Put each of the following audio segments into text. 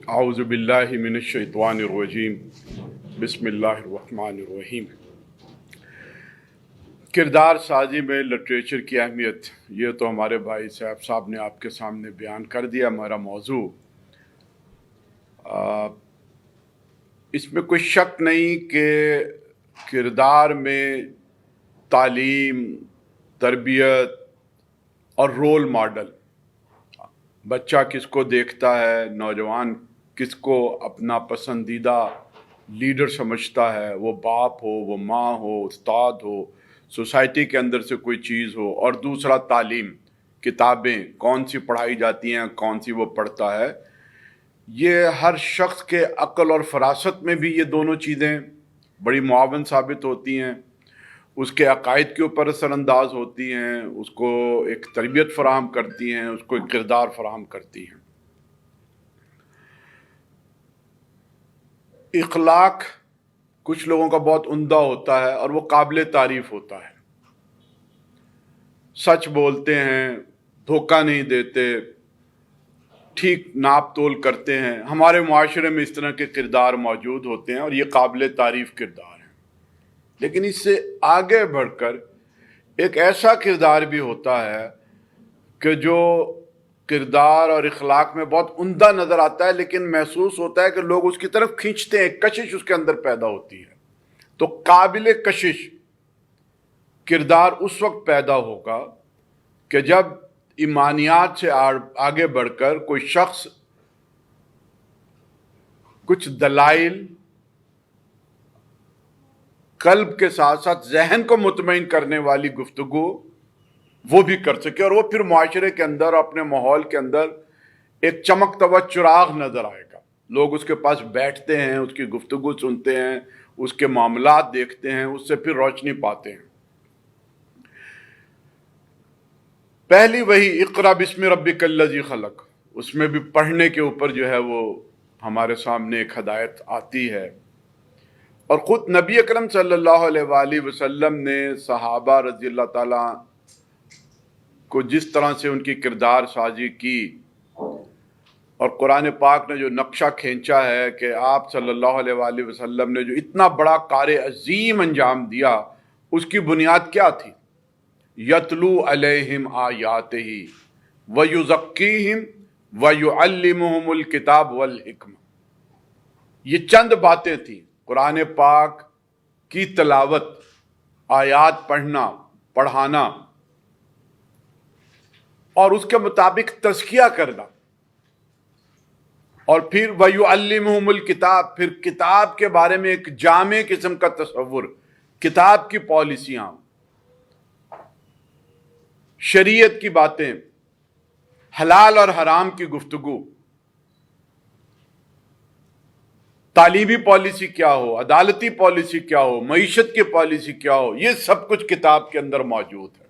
اعوذ باللہ من الشیطان الرجیم بسم اللہ الرحمن الرحیم۔ کردار سازی میں لٹریچر کی اہمیت، یہ تو ہمارے بھائی صاحب نے آپ کے سامنے بیان کر دیا۔ ہمارا موضوع اس میں کوئی شک نہیں کہ کردار میں تعلیم، تربیت اور رول ماڈل، بچہ کس کو دیکھتا ہے، نوجوان کس کو اپنا پسندیدہ لیڈر سمجھتا ہے، وہ باپ ہو، وہ ماں ہو، استاد ہو، سوسائٹی کے اندر سے کوئی چیز ہو، اور دوسرا تعلیم، کتابیں کون سی پڑھائی جاتی ہیں، کون سی وہ پڑھتا ہے۔ یہ ہر شخص کے عقل اور فراست میں بھی یہ دونوں چیزیں بڑی معاون ثابت ہوتی ہیں، اس کے عقائد کے اوپر اثر انداز ہوتی ہیں، اس کو ایک تربیت فراہم کرتی ہیں، اس کو ایک کردار فراہم کرتی ہیں۔ اخلاق کچھ لوگوں کا بہت عمدہ ہوتا ہے اور وہ قابل تعریف ہوتا ہے، سچ بولتے ہیں، دھوکہ نہیں دیتے، ٹھیک ناپ تول کرتے ہیں۔ ہمارے معاشرے میں اس طرح کے کردار موجود ہوتے ہیں اور یہ قابل تعریف کردار ہیں۔ لیکن اس سے آگے بڑھ کر ایک ایسا کردار بھی ہوتا ہے کہ جو کردار اور اخلاق میں بہت عمدہ نظر آتا ہے، لیکن محسوس ہوتا ہے کہ لوگ اس کی طرف کھینچتے ہیں، کشش اس کے اندر پیدا ہوتی ہے۔ تو قابل کشش کردار اس وقت پیدا ہوگا کہ جب ایمانیات سے آگے بڑھ کر کوئی شخص کچھ دلائل قلب کے ساتھ ساتھ ذہن کو مطمئن کرنے والی گفتگو وہ بھی کر سکے، اور وہ پھر معاشرے کے اندر، اپنے ماحول کے اندر ایک چمکتا ہوا چراغ نظر آئے گا۔ لوگ اس کے پاس بیٹھتے ہیں، اس کی گفتگو سنتے ہیں، اس کے معاملات دیکھتے ہیں، اس سے پھر روشنی پاتے ہیں۔ پہلی وہی اقرا بسم ربک الذی خلق، اس میں بھی پڑھنے کے اوپر جو ہے وہ ہمارے سامنے ایک ہدایت آتی ہے، اور خود نبی اکرم صلی اللہ علیہ وآلہ وسلم نے صحابہ رضی اللہ تعالیٰ کو جس طرح سے ان کی کردار سازی کی، اور قرآن پاک نے جو نقشہ کھینچا ہے کہ آپ صلی اللہ علیہ وآلہ وسلم نے جو اتنا بڑا کار عظیم انجام دیا، اس کی بنیاد کیا تھی؟ یتلو علیہم آیاتہ ویزکیہم ویعلمہم الکتاب والحکمہ۔ یہ چند باتیں تھیں، قرآن پاک کی تلاوت، آیات پڑھنا، پڑھانا، اور اس کے مطابق تزکیہ کرنا، اور پھر وَيُعَلِّمُهُمُ الْكِتاب، پھر کتاب کے بارے میں ایک جامع قسم کا تصور، کتاب کی پالیسیاں، شریعت کی باتیں، حلال اور حرام کی گفتگو، تعلیمی پالیسی کیا ہو، عدالتی پالیسی کیا ہو، معیشت کی پالیسی کیا ہو، یہ سب کچھ کتاب کے اندر موجود ہے۔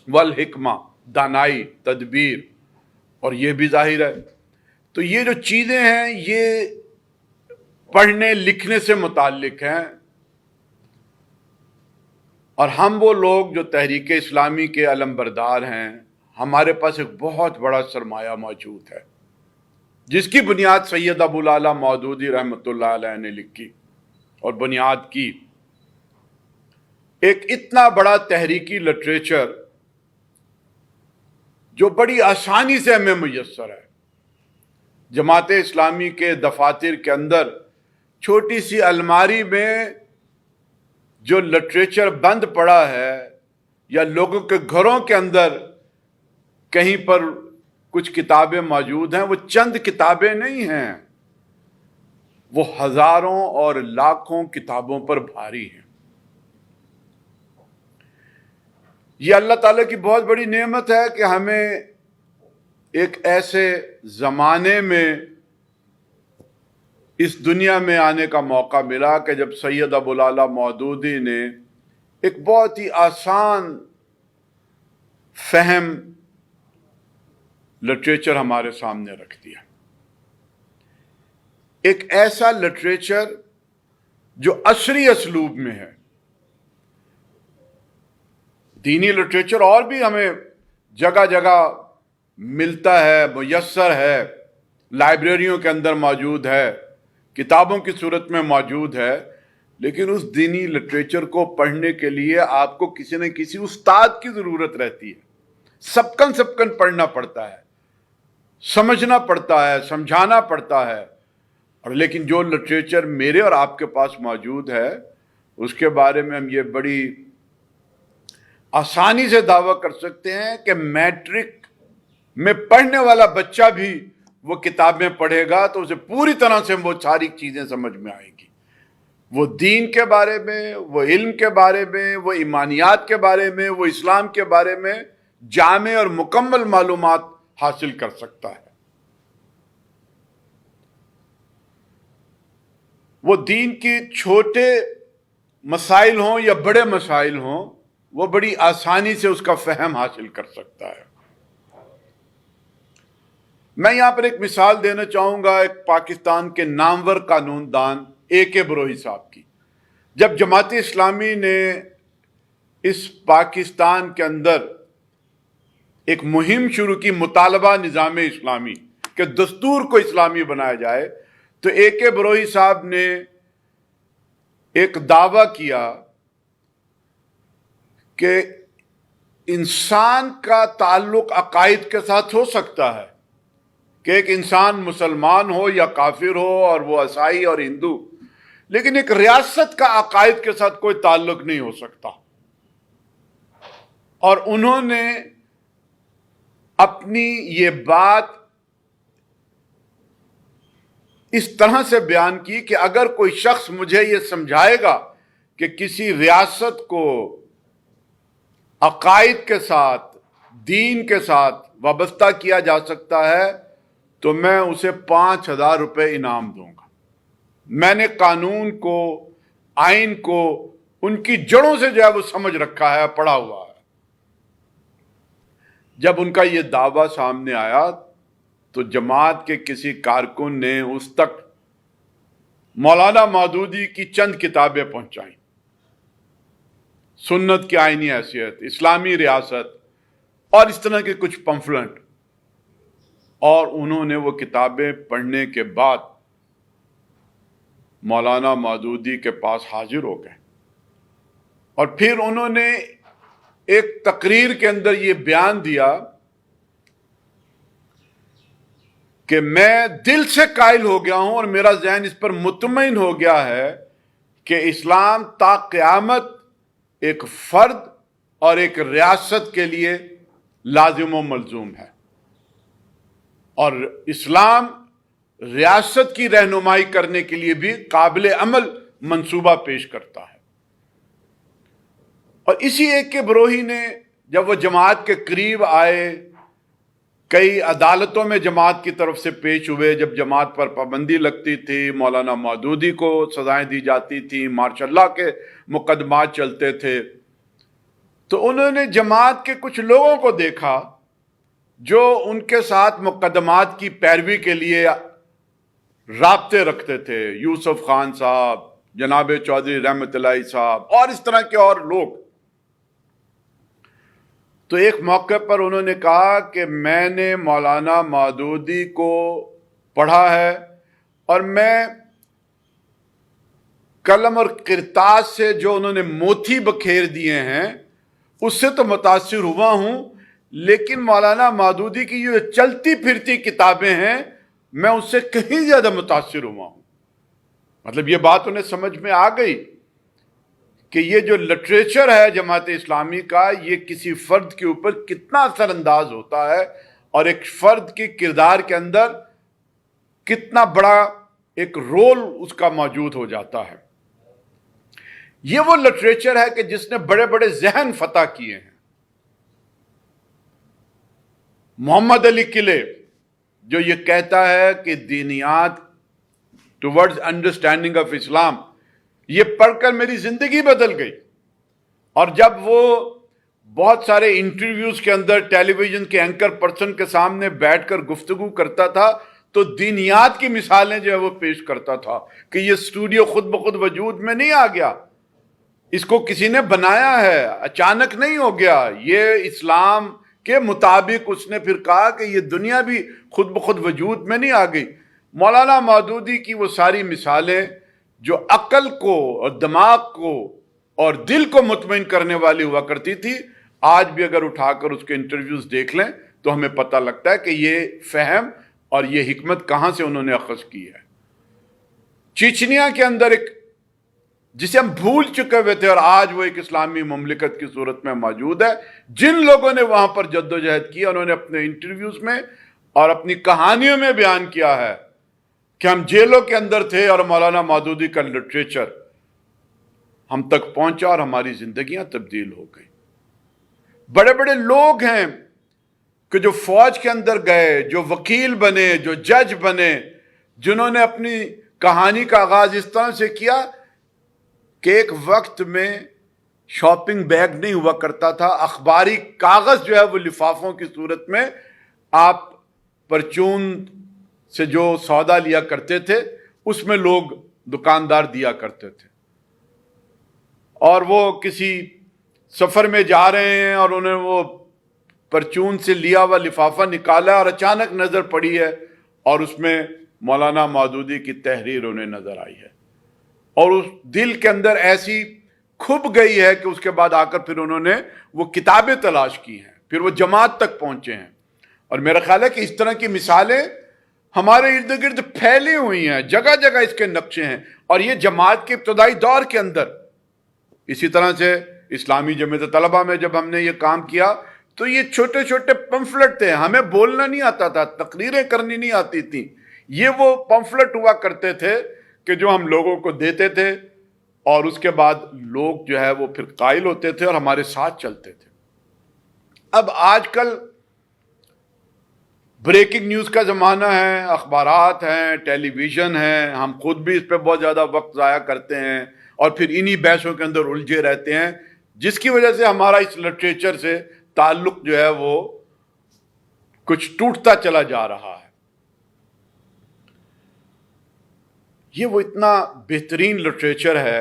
والحکمہ، دانائی، تدبیر، اور یہ بھی ظاہر ہے۔ تو یہ جو چیزیں ہیں یہ پڑھنے لکھنے سے متعلق ہیں، اور ہم وہ لوگ جو تحریک اسلامی کے علمبردار ہیں، ہمارے پاس ایک بہت بڑا سرمایہ موجود ہے، جس کی بنیاد سید ابو الاعلیٰ مودودی رحمۃ اللہ علیہ نے لکھی اور بنیاد کی۔ ایک اتنا بڑا تحریکی لٹریچر جو بڑی آسانی سے ہمیں میسر ہے، جماعت اسلامی کے دفاتر کے اندر چھوٹی سی الماری میں جو لٹریچر بند پڑا ہے، یا لوگوں کے گھروں کے اندر کہیں پر کچھ کتابیں موجود ہیں، وہ چند کتابیں نہیں ہیں، وہ ہزاروں اور لاکھوں کتابوں پر بھاری ہیں۔ یہ اللہ تعالیٰ کی بہت بڑی نعمت ہے کہ ہمیں ایک ایسے زمانے میں اس دنیا میں آنے کا موقع ملا کہ جب سید ابو الاعلیٰ مودودی نے ایک بہت ہی آسان فہم لٹریچر ہمارے سامنے رکھ دیا، ایک ایسا لٹریچر جو عصری اسلوب میں ہے۔ دینی لٹریچر اور بھی ہمیں جگہ جگہ ملتا ہے، میسر ہے، لائبریریوں کے اندر موجود ہے، کتابوں کی صورت میں موجود ہے، لیکن اس دینی لٹریچر کو پڑھنے کے لیے آپ کو کسی نہ کسی استاد کی ضرورت رہتی ہے. سبکن پڑھنا پڑتا ہے، سمجھنا پڑتا ہے، سمجھانا پڑتا ہے. اور لیکن جو لٹریچر میرے اور آپ کے پاس موجود ہے اس کے بارے میں ہم یہ بڑی آسانی سے دعویٰ کر سکتے ہیں کہ میٹرک میں پڑھنے والا بچہ بھی وہ کتابیں پڑھے گا تو اسے پوری طرح سے وہ ساری چیزیں سمجھ میں آئیں گی. وہ دین کے بارے میں، وہ علم کے بارے میں، وہ ایمانیات کے بارے میں، وہ اسلام کے بارے میں جامع اور مکمل معلومات حاصل کر سکتا ہے. وہ دین کی چھوٹے مسائل ہوں یا بڑے مسائل ہوں وہ بڑی آسانی سے اس کا فہم حاصل کر سکتا ہے. میں یہاں پر ایک مثال دینا چاہوں گا ایک پاکستان کے نامور قانون دان A.K. بروہی صاحب کی. جب جماعت اسلامی نے اس پاکستان کے اندر ایک مہم شروع کی مطالبہ نظام اسلامی کہ دستور کو اسلامی بنایا جائے، تو A.K. بروہی صاحب نے ایک دعویٰ کیا کہ انسان کا تعلق عقائد کے ساتھ ہو سکتا ہے کہ ایک انسان مسلمان ہو یا کافر ہو اور وہ عیسائی اور ہندو، لیکن ایک ریاست کا عقائد کے ساتھ کوئی تعلق نہیں ہو سکتا. اور انہوں نے اپنی یہ بات اس طرح سے بیان کی کہ اگر کوئی شخص مجھے یہ سمجھائے گا کہ کسی ریاست کو عقائد کے ساتھ، دین کے ساتھ وابستہ کیا جا سکتا ہے تو میں اسے 5,000 روپے انعام دوں گا. میں نے قانون کو، آئین کو ان کی جڑوں سے جو ہے وہ سمجھ رکھا ہے، پڑھا ہوا ہے. جب ان کا یہ دعویٰ سامنے آیا تو جماعت کے کسی کارکن نے اس تک مولانا مودودی کی چند کتابیں پہنچائیں، سنت کی آئینی حیثیت، اسلامی ریاست اور اس طرح کے کچھ پمفلنٹ، اور انہوں نے وہ کتابیں پڑھنے کے بعد مولانا مودودی کے پاس حاضر ہو گئے. اور پھر انہوں نے ایک تقریر کے اندر یہ بیان دیا کہ میں دل سے قائل ہو گیا ہوں اور میرا ذہن اس پر مطمئن ہو گیا ہے کہ اسلام تا قیامت ایک فرد اور ایک ریاست کے لیے لازم و ملزوم ہے، اور اسلام ریاست کی رہنمائی کرنے کے لیے بھی قابل عمل منصوبہ پیش کرتا ہے. اور اسی A.K. بروہی نے جب وہ جماعت کے قریب آئے، کئی عدالتوں میں جماعت کی طرف سے پیش ہوئے، جب جماعت پر پابندی لگتی تھی، مولانا مودودی کو سزائیں دی جاتی تھیں، ماشاء اللہ کے مقدمات چلتے تھے، تو انہوں نے جماعت کے کچھ لوگوں کو دیکھا جو ان کے ساتھ مقدمات کی پیروی کے لیے رابطے رکھتے تھے. یوسف خان صاحب، جناب چودھری رحمت اللہ صاحب اور اس طرح کے اور لوگ. تو ایک موقع پر انہوں نے کہا کہ میں نے مولانا مودودی کو پڑھا ہے اور میں قلم اور کرتاس سے جو انہوں نے موتی بکھیر دیے ہیں اس سے تو متاثر ہوا ہوں، لیکن مولانا مودودی کی جو چلتی پھرتی کتابیں ہیں میں اس سے کہیں زیادہ متاثر ہوا ہوں. مطلب یہ بات انہیں سمجھ میں آ گئی کہ یہ جو لٹریچر ہے جماعت اسلامی کا، یہ کسی فرد کے اوپر کتنا اثر انداز ہوتا ہے اور ایک فرد کی کردار کے اندر کتنا بڑا ایک رول اس کا موجود ہو جاتا ہے. یہ وہ لٹریچر ہے کہ جس نے بڑے بڑے ذہن فتح کیے ہیں. محمد علی کلے جو یہ کہتا ہے کہ دینیات ٹورڈز انڈرسٹینڈنگ آف اسلام، یہ پڑھ کر میری زندگی بدل گئی. اور جب وہ بہت سارے انٹرویوز کے اندر ٹیلی ویژن کے اینکر پرسن کے سامنے بیٹھ کر گفتگو کرتا تھا تو دینیات کی مثالیں جو ہے وہ پیش کرتا تھا کہ یہ اسٹوڈیو خود بخود وجود میں نہیں آ گیا، اس کو کسی نے بنایا ہے، اچانک نہیں ہو گیا. یہ اسلام کے مطابق اس نے پھر کہا کہ یہ دنیا بھی خود بخود وجود میں نہیں آ گئی۔ مولانا مودودی کی وہ ساری مثالیں جو عقل کو اور دماغ کو اور دل کو مطمئن کرنے والی ہوا کرتی تھی، آج بھی اگر اٹھا کر اس کے انٹرویوز دیکھ لیں تو ہمیں پتہ لگتا ہے کہ یہ فہم اور یہ حکمت کہاں سے انہوں نے اخذ کی ہے۔ چیچنیا کے اندر ایک جسے ہم بھول چکے ہوئے تھے اور آج وہ ایک اسلامی مملکت کی صورت میں موجود ہے، جن لوگوں نے وہاں پر جدوجہد کی انہوں نے اپنے انٹرویوز میں اور اپنی کہانیوں میں بیان کیا ہے کہ ہم جیلوں کے اندر تھے اور مولانا مودودی کا لٹریچر ہم تک پہنچا اور ہماری زندگیاں تبدیل ہو گئی۔ بڑے بڑے لوگ ہیں کہ جو فوج کے اندر گئے، جو وکیل بنے، جو جج بنے، جنہوں نے اپنی کہانی کا آغاز اس طرح سے کیا کہ ایک وقت میں شاپنگ بیگ نہیں ہوا کرتا تھا، اخباری کاغذ جو ہے وہ لفافوں کی صورت میں آپ پرچون سے جو سودا لیا کرتے تھے اس میں لوگ دکاندار دیا کرتے تھے، اور وہ کسی سفر میں جا رہے ہیں اور انہیں وہ پرچون سے لیا ہوا لفافہ نکالا اور اچانک نظر پڑی ہے اور اس میں مولانا مودودی کی تحریر انہیں نظر آئی ہے، اور اس دل کے اندر ایسی کھب گئی ہے کہ اس کے بعد آ کر پھر انہوں نے وہ کتابیں تلاش کی ہیں، پھر وہ جماعت تک پہنچے ہیں۔ اور میرا خیال ہے کہ اس طرح کی مثالیں ہمارے ارد گرد پھیلی ہوئی ہیں، جگہ جگہ اس کے نقشے ہیں، اور یہ جماعت کے ابتدائی دور کے اندر اسی طرح سے اسلامی جمعیت طلبہ میں جب ہم نے یہ کام کیا تو یہ چھوٹے چھوٹے پمفلٹ تھے، ہمیں بولنا نہیں آتا تھا، تقریریں کرنی نہیں آتی تھیں، یہ وہ پمفلٹ ہوا کرتے تھے کہ جو ہم لوگوں کو دیتے تھے، اور اس کے بعد لوگ جو ہے وہ پھر قائل ہوتے تھے اور ہمارے ساتھ چلتے تھے۔ اب آج کل بریکنگ نیوز کا زمانہ ہے، اخبارات ہیں، ٹیلی ویژن ہے، ہم خود بھی اس پہ بہت زیادہ وقت ضائع کرتے ہیں اور پھر انہی بحثوں کے اندر الجھے رہتے ہیں، جس کی وجہ سے ہمارا اس لٹریچر سے تعلق جو ہے وہ کچھ ٹوٹتا چلا جا رہا ہے۔ یہ وہ اتنا بہترین لٹریچر ہے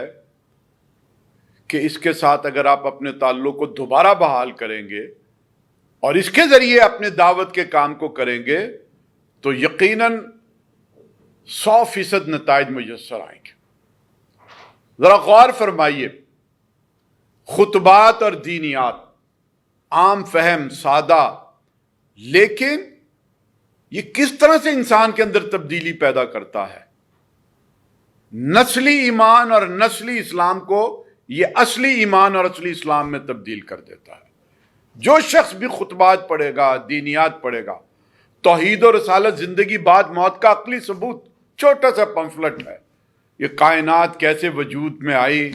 کہ اس کے ساتھ اگر آپ اپنے تعلق کو دوبارہ بحال کریں گے اور اس کے ذریعے اپنے دعوت کے کام کو کریں گے تو یقیناً 100% نتائج میسر آئیں گے۔ ذرا غور فرمائیے، خطبات اور دینیات عام فہم، سادہ، لیکن یہ کس طرح سے انسان کے اندر تبدیلی پیدا کرتا ہے۔ نسلی ایمان اور نسلی اسلام کو یہ اصلی ایمان اور اصلی اسلام میں تبدیل کر دیتا ہے۔ جو شخص بھی خطبات پڑھے گا، دینیات پڑھے گا، توحید و رسالت زندگی بعد موت کا عقلی ثبوت، چھوٹا سا پمفلٹ ہے، یہ کائنات کیسے وجود میں آئی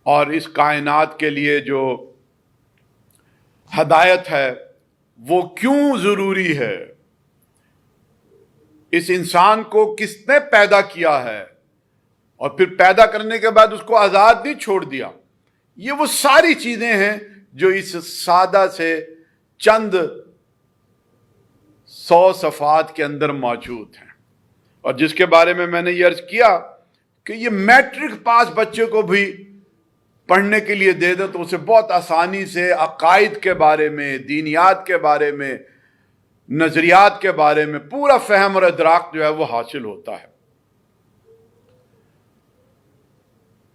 اور اس کائنات کے لیے جو ہدایت ہے وہ کیوں ضروری ہے، اس انسان کو کس نے پیدا کیا ہے اور پھر پیدا کرنے کے بعد اس کو آزاد نہیں چھوڑ دیا، یہ وہ ساری چیزیں ہیں جو اس سادہ سے چند 100 صفحات کے اندر موجود ہیں، اور جس کے بارے میں نے یہ عرض کیا کہ یہ میٹرک پاس بچے کو بھی پڑھنے کے لیے دے دو تو اسے بہت آسانی سے عقائد کے بارے میں، دینیات کے بارے میں، نظریات کے بارے میں پورا فہم اور ادراک جو ہے وہ حاصل ہوتا ہے۔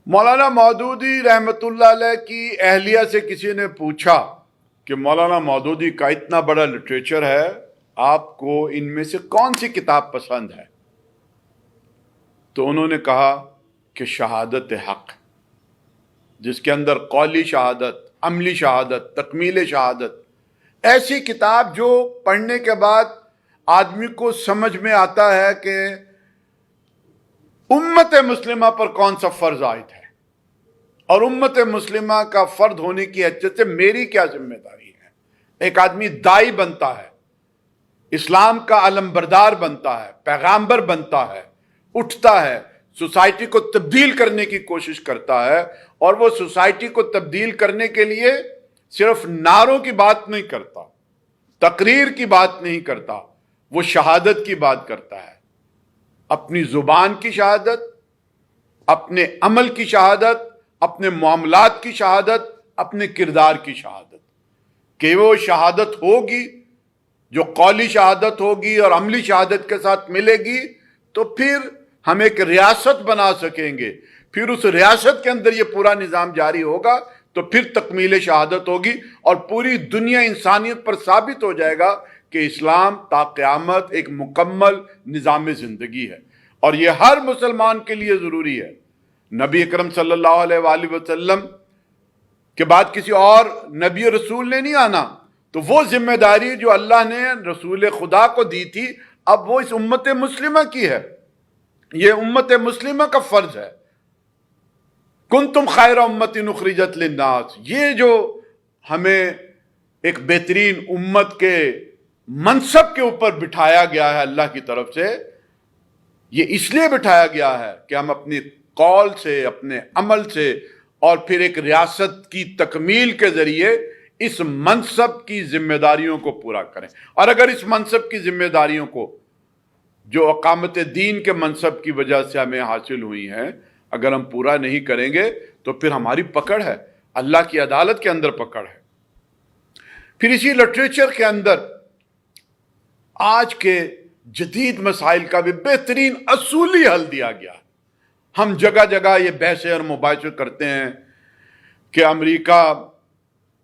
مولانا مودودی رحمت اللہ علیہ کی اہلیہ سے کسی نے پوچھا کہ مولانا مودودی کا اتنا بڑا لٹریچر ہے، آپ کو ان میں سے کون سی کتاب پسند ہے؟ تو انہوں نے کہا کہ شہادت حق، جس کے اندر قولی شہادت، عملی شہادت، تکمیل شہادت، ایسی کتاب جو پڑھنے کے بعد آدمی کو سمجھ میں آتا ہے کہ امت مسلمہ پر کون سا فرض عائد ہے اور امت مسلمہ کا فرد ہونے کی حیثیت سے میری کیا ذمہ داری ہے۔ ایک آدمی دائی بنتا ہے، اسلام کا علمبردار بنتا ہے، پیغامبر بنتا ہے، اٹھتا ہے، سوسائٹی کو تبدیل کرنے کی کوشش کرتا ہے، اور وہ سوسائٹی کو تبدیل کرنے کے لیے صرف نعروں کی بات نہیں کرتا، تقریر کی بات نہیں کرتا، وہ شہادت کی بات کرتا ہے، اپنی زبان کی شہادت، اپنے عمل کی شہادت، اپنے معاملات کی شہادت، اپنے کردار کی شہادت۔ کہ وہ شہادت ہوگی جو قولی شہادت ہوگی اور عملی شہادت کے ساتھ ملے گی، تو پھر ہم ایک ریاست بنا سکیں گے، پھر اس ریاست کے اندر یہ پورا نظام جاری ہوگا، تو پھر تکمیل شہادت ہوگی اور پوری دنیا انسانیت پر ثابت ہو جائے گا کہ اسلام تا قیامت ایک مکمل نظام زندگی ہے، اور یہ ہر مسلمان کے لیے ضروری ہے۔ نبی اکرم صلی اللہ علیہ وآلہ وسلم کے بعد کسی اور نبی رسول نے نہیں آنا، تو وہ ذمہ داری جو اللہ نے رسول خدا کو دی تھی اب وہ اس امت مسلمہ کی ہے، یہ امت مسلمہ کا فرض ہے۔ کنتم خیر امت اخرجت للناس، یہ جو ہمیں ایک بہترین امت کے منصب کے اوپر بٹھایا گیا ہے اللہ کی طرف سے، یہ اس لیے بٹھایا گیا ہے کہ ہم اپنی قول سے، اپنے عمل سے اور پھر ایک ریاست کی تکمیل کے ذریعے اس منصب کی ذمہ داریوں کو پورا کریں۔ اور اگر اس منصب کی ذمہ داریوں کو جو اقامت دین کے منصب کی وجہ سے ہمیں حاصل ہوئی ہیں اگر ہم پورا نہیں کریں گے تو پھر ہماری پکڑ ہے، اللہ کی عدالت کے اندر پکڑ ہے۔ پھر اسی لٹریچر کے اندر آج کے جدید مسائل کا بھی بہترین اصولی حل دیا گیا۔ ہم جگہ جگہ یہ بحثیں اور مباحثے کرتے ہیں کہ امریکہ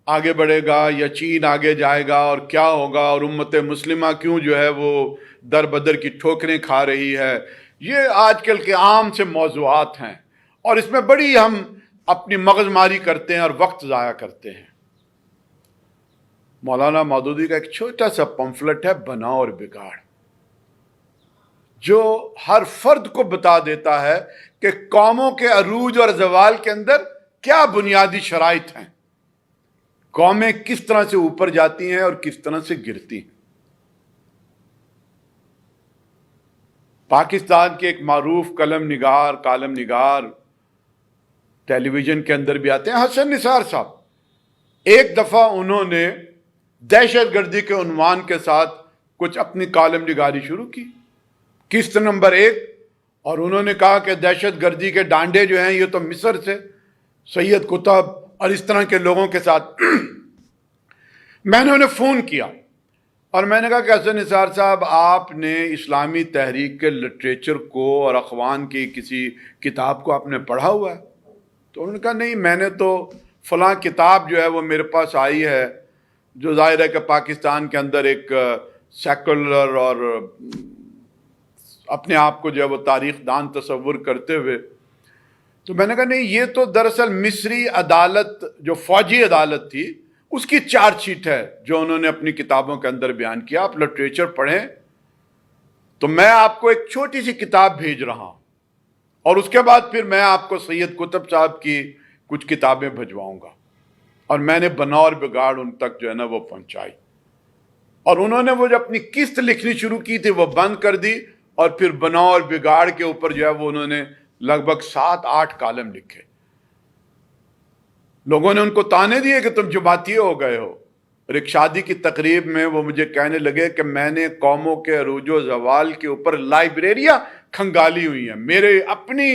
آگے بڑھے گا یا چین آگے جائے گا اور کیا ہوگا، اور امت مسلمہ کیوں جو ہے وہ در بدر کی ٹھوکریں کھا رہی ہے۔ یہ آج کل کے عام سے موضوعات ہیں اور اس میں بڑی ہم اپنی مغز ماری کرتے ہیں اور وقت ضائع کرتے ہیں۔ مولانا مودودی کا ایک چھوٹا سا پمفلٹ ہے بنا اور بگاڑ، جو ہر فرد کو بتا دیتا ہے کہ قوموں کے عروج اور زوال کے اندر کیا بنیادی شرائط ہیں، قومیں کس طرح سے اوپر جاتی ہیں اور کس طرح سے گرتی ہیں۔ پاکستان کے ایک معروف کالم نگار ٹیلی ویژن کے اندر بھی آتے ہیں، حسن نثار صاحب، ایک دفعہ انہوں نے دہشت گردی کے عنوان کے ساتھ کچھ اپنی کالم نگاری شروع کی، قسط نمبر 1، اور انہوں نے کہا کہ دہشت گردی کے ڈانڈے جو ہیں یہ تو مصر سے سید قطب اور اس طرح کے لوگوں کے ساتھ۔ میں نے انہیں فون کیا اور میں نے کہا کہ حسن نثار صاحب آپ نے اسلامی تحریک کے لٹریچر کو اور اخوان کی کسی کتاب کو آپ نے پڑھا ہوا ہے؟ تو انہوں نے کہا نہیں، میں نے تو فلاں کتاب جو ہے وہ میرے پاس آئی ہے، جو ظاہر ہے کہ پاکستان کے اندر ایک سیکولر اور اپنے آپ کو جو ہے وہ تاریخ دان تصور کرتے ہوئے۔ تو میں نے کہا نہیں، یہ تو دراصل مصری عدالت جو فوجی عدالت تھی اس کی چارج شیٹ ہے جو انہوں نے اپنی کتابوں کے اندر بیان کیا، آپ لٹریچر پڑھیں۔ تو میں آپ کو ایک چھوٹی سی کتاب بھیج رہا ہوں اور اس کے بعد پھر میں آپ کو سید قطب صاحب کی کچھ کتابیں بھجواؤں گا، اور میں نے بنا اور بگاڑ ان تک جو ہے نا وہ پہنچائی، اور انہوں نے وہ جو اپنی قسط لکھنی شروع کی تھی وہ بند کر دی، اور پھر بنا اور بگاڑ کے اوپر جو ہے وہ انہوں نے لگ بھگ 7-8 کالم لکھے۔ لوگوں نے ان کو تانے دیے کہ تم جماعتی ہو گئے ہو، اور ایک شادی کی تقریب میں وہ مجھے کہنے لگے کہ میں نے قوموں کے عروج و زوال کے اوپر لائبریریاں کھنگالی ہوئی ہیں، میرے اپنی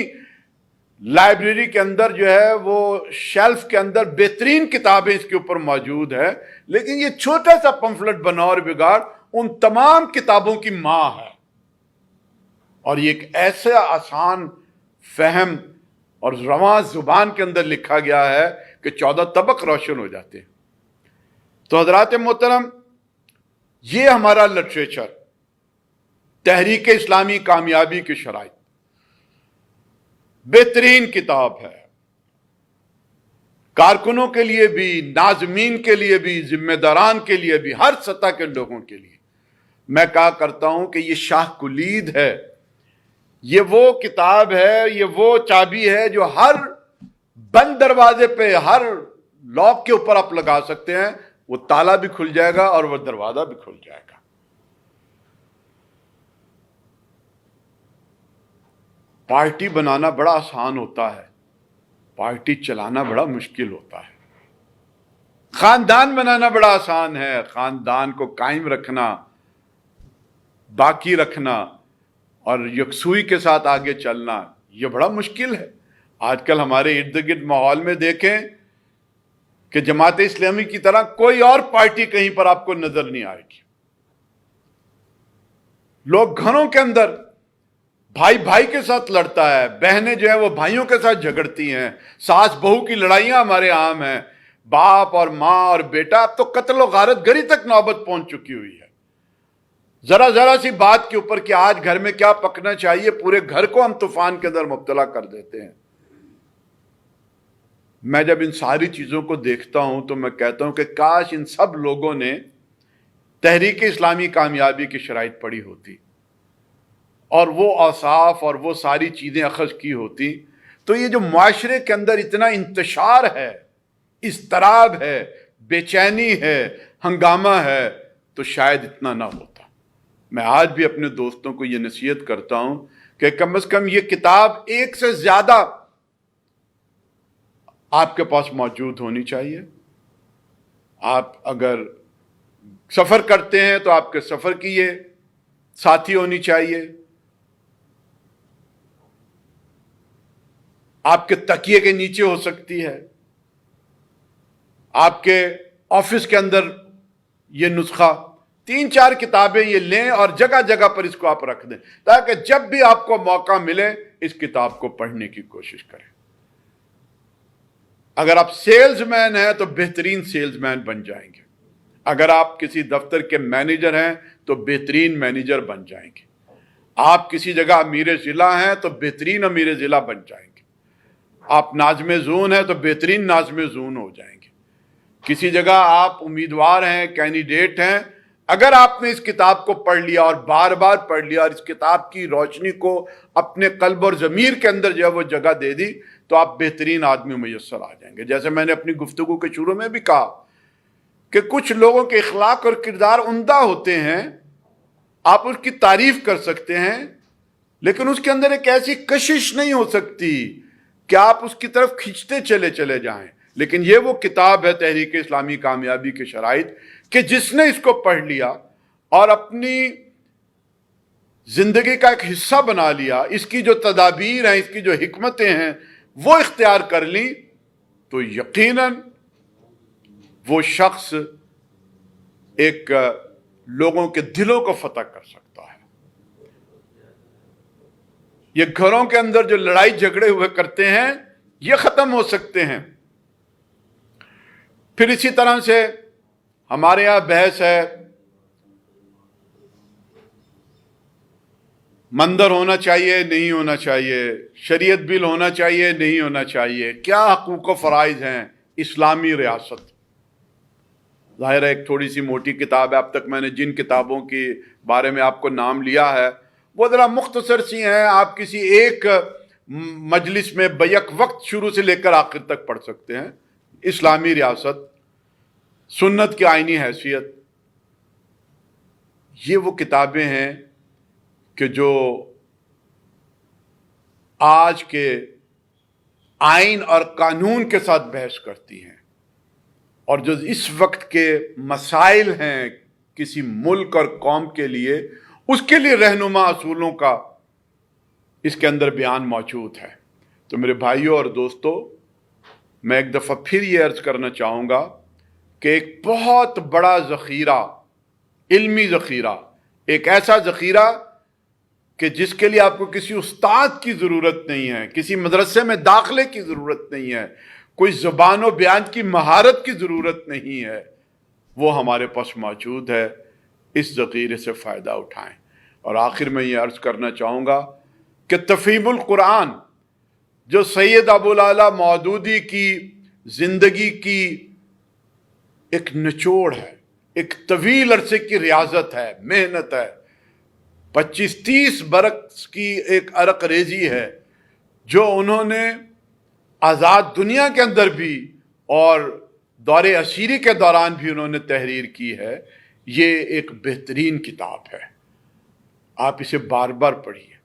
لائبریری کے اندر جو ہے وہ شیلف کے اندر بہترین کتابیں اس کے اوپر موجود ہے، لیکن یہ چھوٹا سا پمفلٹ بنا اور بگاڑ ان تمام کتابوں کی ماں ہے، اور یہ ایک ایسا آسان فہم اور رواں زبان کے اندر لکھا گیا ہے کہ 14 طبق روشن ہو جاتے ہیں۔ تو حضرات محترم، یہ ہمارا لٹریچر تحریک اسلامی کامیابی کی شرائط، بہترین کتاب ہے، کارکنوں کے لیے بھی، ناظمین کے لیے بھی، ذمہ داران کے لیے بھی، ہر سطح کے لوگوں کے لیے۔ میں کہا کرتا ہوں کہ یہ شاہ کلید ہے، یہ وہ کتاب ہے، یہ وہ چابی ہے جو ہر بند دروازے پہ، ہر لاک کے اوپر آپ لگا سکتے ہیں، وہ تالا بھی کھل جائے گا اور وہ دروازہ بھی کھل جائے گا۔ پارٹی بنانا بڑا آسان ہوتا ہے، پارٹی چلانا بڑا مشکل ہوتا ہے۔ خاندان بنانا بڑا آسان ہے، خاندان کو قائم رکھنا، باقی رکھنا اور یکسوئی کے ساتھ آگے چلنا یہ بڑا مشکل ہے۔ آج کل ہمارے ارد گرد ماحول میں دیکھیں کہ جماعت اسلامی کی طرح کوئی اور پارٹی کہیں پر آپ کو نظر نہیں آئے گی۔ لوگ گھروں کے اندر بھائی بھائی کے ساتھ لڑتا ہے، بہنیں جو ہیں وہ بھائیوں کے ساتھ جھگڑتی ہیں، ساس بہو کی لڑائیاں ہمارے عام ہیں، باپ اور ماں اور بیٹا، اب تو قتل و غارت گری تک نوبت پہنچ چکی ہوئی ہے۔ ذرا سی بات کے اوپر کہ آج گھر میں کیا پکنا چاہیے، پورے گھر کو ہم طوفان کے اندر مبتلا کر دیتے ہیں۔ میں جب ان ساری چیزوں کو دیکھتا ہوں تو میں کہتا ہوں کہ کاش ان سب لوگوں نے تحریک اسلامی کامیابی کی شرائط پڑھی ہوتی اور وہ اوصاف اور وہ ساری چیزیں اخذ کی ہوتی، تو یہ جو معاشرے کے اندر اتنا انتشار ہے، اضطراب ہے، بے چینی ہے، ہنگامہ ہے، تو شاید اتنا نہ ہوتا۔ میں آج بھی اپنے دوستوں کو یہ نصیحت کرتا ہوں کہ کم از کم یہ کتاب ایک سے زیادہ آپ کے پاس موجود ہونی چاہیے۔ آپ اگر سفر کرتے ہیں تو آپ کے سفر کی یہ ساتھی ہونی چاہیے، آپ کے تکیے کے نیچے ہو سکتی ہے، آپ کے آفس کے اندر یہ نسخہ، 3-4 کتابیں یہ لیں اور جگہ جگہ پر اس کو آپ رکھ دیں، تاکہ جب بھی آپ کو موقع ملے اس کتاب کو پڑھنے کی کوشش کریں۔ اگر آپ سیلز مین ہیں تو بہترین سیلز مین بن جائیں گے، اگر آپ کسی دفتر کے مینیجر ہیں تو بہترین مینیجر بن جائیں گے، آپ کسی جگہ امیر ضلع ہیں تو بہترین امیر ضلع بن جائیں گے، آپ ناظم زون ہیں تو بہترین ناظم زون ہو جائیں گے، کسی جگہ آپ امیدوار ہیں، کینڈیڈیٹ ہیں، اگر آپ نے اس کتاب کو پڑھ لیا اور بار بار پڑھ لیا اور اس کتاب کی روشنی کو اپنے قلب اور ضمیر کے اندر جو ہے وہ جگہ دے دی، تو آپ بہترین آدمی میسر آ جائیں گے۔ جیسے میں نے اپنی گفتگو کے شروع میں بھی کہا کہ کچھ لوگوں کے اخلاق اور کردار عمدہ ہوتے ہیں، آپ اس کی تعریف کر سکتے ہیں، لیکن اس کے اندر ایک ایسی کشش نہیں ہو سکتی کہ آپ اس کی طرف کھنچتے چلے جائیں۔ لیکن یہ وہ کتاب ہے تحریک اسلامی کامیابی کی شرائط کہ جس نے اس کو پڑھ لیا اور اپنی زندگی کا ایک حصہ بنا لیا، اس کی جو تدابیر ہیں، اس کی جو حکمتیں ہیں وہ اختیار کر لیں، تو یقیناً وہ شخص ایک لوگوں کے دلوں کو فتح کر سکتا ہے۔ یہ گھروں کے اندر جو لڑائی جھگڑے ہوئے کرتے ہیں یہ ختم ہو سکتے ہیں۔ پھر اسی طرح سے ہمارے یہاں بحث ہے مندر ہونا چاہیے نہیں ہونا چاہیے، شریعت بل ہونا چاہیے نہیں ہونا چاہیے، کیا حقوق و فرائض ہیں اسلامی ریاست۔ ظاہر ہے ایک تھوڑی سی موٹی کتاب ہے، اب تک میں نے جن کتابوں کے بارے میں آپ کو نام لیا ہے وہ ذرا مختصر سی ہیں، آپ کسی ایک مجلس میں بیک وقت شروع سے لے کر آخر تک پڑھ سکتے ہیں۔ اسلامی ریاست، سنت کی آئینی حیثیت، یہ وہ کتابیں ہیں کہ جو آج کے آئین اور قانون کے ساتھ بحث کرتی ہیں، اور جو اس وقت کے مسائل ہیں کسی ملک اور قوم کے لیے، اس کے لیے رہنما اصولوں کا اس کے اندر بیان موجود ہے۔ تو میرے بھائیوں اور دوستو، میں ایک دفعہ پھر یہ عرض کرنا چاہوں گا کہ ایک بہت بڑا ذخیرہ، علمی ذخیرہ، ایک ایسا ذخیرہ کہ جس کے لیے آپ کو کسی استاد کی ضرورت نہیں ہے، کسی مدرسے میں داخلے کی ضرورت نہیں ہے، کوئی زبان و بیان کی مہارت کی ضرورت نہیں ہے، وہ ہمارے پاس موجود ہے۔ اس ذخیرے سے فائدہ اٹھائیں۔ اور آخر میں یہ عرض کرنا چاہوں گا کہ تفہیم القرآن جو سید ابو العلا مودودی کی زندگی کی ایک نچوڑ ہے، ایک طویل عرصے کی ریاضت ہے، محنت ہے، 25-30 برس کی ایک عرق ریزی ہے، جو انہوں نے آزاد دنیا کے اندر بھی اور دور اسیری کے دوران بھی انہوں نے تحریر کی ہے۔ یہ ایک بہترین کتاب ہے، آپ اسے بار بار پڑھیے۔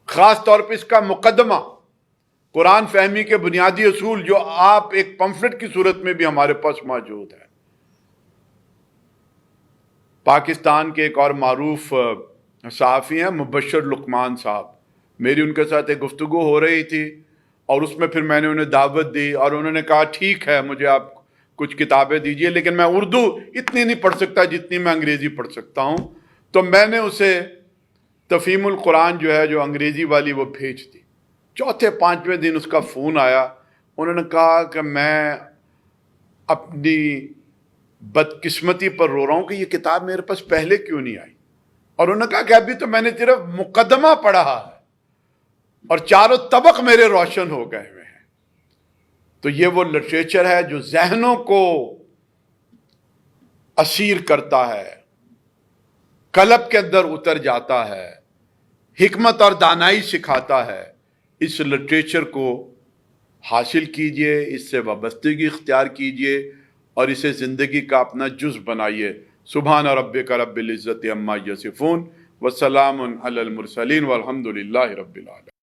خاص طور پہ اس کا مقدمہ، قرآن فہمی کے بنیادی اصول، جو آپ ایک پمفلٹ کی صورت میں بھی ہمارے پاس موجود ہے۔ پاکستان کے ایک اور معروف صحافی ہیں مبشر لقمان صاحب، میری ان کے ساتھ ایک گفتگو ہو رہی تھی اور اس میں پھر میں نے انہیں دعوت دی اور انہوں نے کہا ٹھیک ہے، مجھے آپ کچھ کتابیں دیجئے، لیکن میں اردو اتنی نہیں پڑھ سکتا جتنی میں انگریزی پڑھ سکتا ہوں. تو میں نے اسے تفہیم القرآن جو ہے جو انگریزی والی وہ بھیج دی. چوتھے پانچویں دن اس کا فون آیا، انہوں نے کہا کہ میں اپنی بدقسمتی پر رو رہا ہوں کہ یہ کتاب میرے پاس پہلے کیوں نہیں آئی. اور انہوں نے کہا کہ ابھی تو میں نے صرف مقدمہ پڑھا ہے اور چاروں طبق میرے روشن ہو گئے ہوئے ہیں. تو یہ وہ لٹریچر ہے جو ذہنوں کو اسیر کرتا ہے، قلب کے اندر اتر جاتا ہے، حکمت اور دانائی سکھاتا ہے. اس لٹریچر کو حاصل کیجئے، اس سے وابستگی اختیار کیجئے اور اسے زندگی کا اپنا جز بنائیے. سبحان ربک رب العزت عما یصفون وسلام علی المرسلین والحمد للہ رب العالمین.